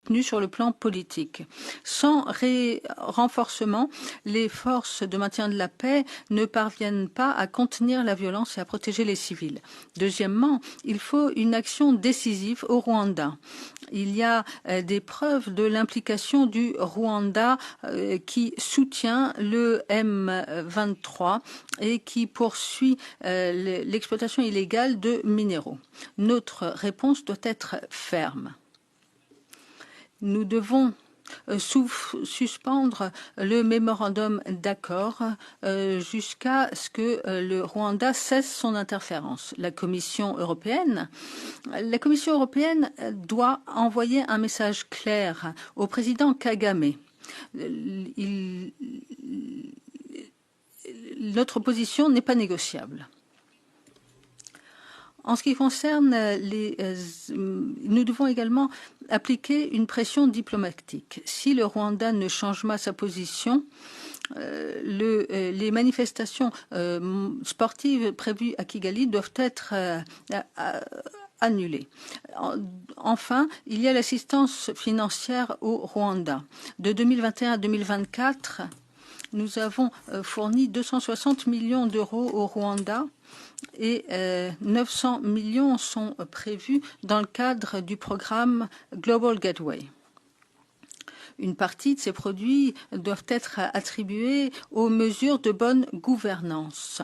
soutenue sur le plan politique. Sans renforcement, les forces de maintien de la paix ne parviennent pas à contenir la violence et à protéger les civils. Deuxièmement, il faut une action décisive au Rwanda. Il y a des preuves de l'implication du Rwanda qui soutient le M23 et qui poursuit l'exploitation illégale de minéraux. Notre réponse doit être ferme. Nous devons suspendre le mémorandum d'accord jusqu'à ce que le Rwanda cesse son interférence. La Commission européenne doit envoyer un message clair au président Kagame. Notre position n'est pas négociable. En ce qui concerne nous devons également appliquer une pression diplomatique. Si le Rwanda ne change pas sa position, les manifestations sportives prévues à Kigali doivent être annulées. Enfin, il y a l'assistance financière au Rwanda. De 2021 à 2024, nous avons fourni 260 millions d'euros au Rwanda et 900 millions sont prévus dans le cadre du programme Global Gateway. Une partie de ces produits doivent être attribués aux mesures de bonne gouvernance.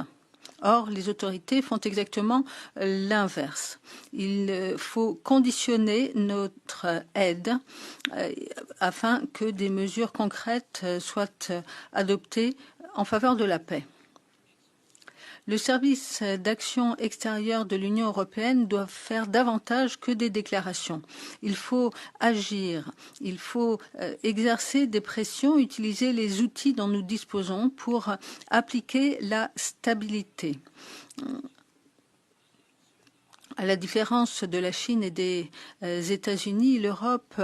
Or, les autorités font exactement l'inverse. Il faut conditionner notre aide afin que des mesures concrètes soient adoptées en faveur de la paix. Le service d'action extérieure de l'Union européenne doit faire davantage que des déclarations. Il faut agir, il faut exercer des pressions, utiliser les outils dont nous disposons pour appliquer la stabilité. À la différence de la Chine et des États-Unis, l'Europe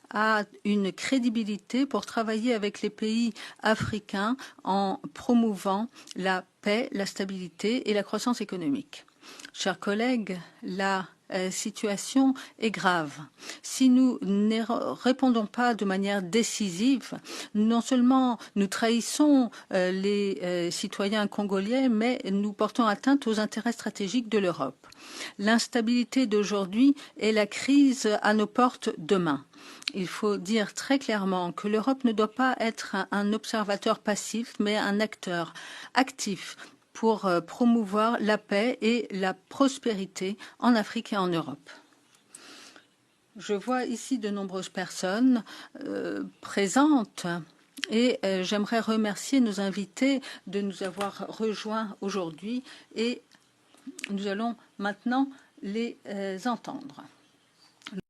a une crédibilité pour travailler avec les pays africains en promouvant la paix, la stabilité et la croissance économique. Chers collègues, la situation est grave. Si nous ne répondons pas de manière décisive, non seulement nous trahissons les citoyens congolais, mais nous portons atteinte aux intérêts stratégiques de l'Europe. L'instabilité d'aujourd'hui est la crise à nos portes demain. Il faut dire très clairement que l'Europe ne doit pas être un observateur passif, mais un acteur actif pour promouvoir la paix et la prospérité en Afrique et en Europe. Je vois ici de nombreuses personnes présentes et j'aimerais remercier nos invités de nous avoir rejoints aujourd'hui et nous allons maintenant les entendre.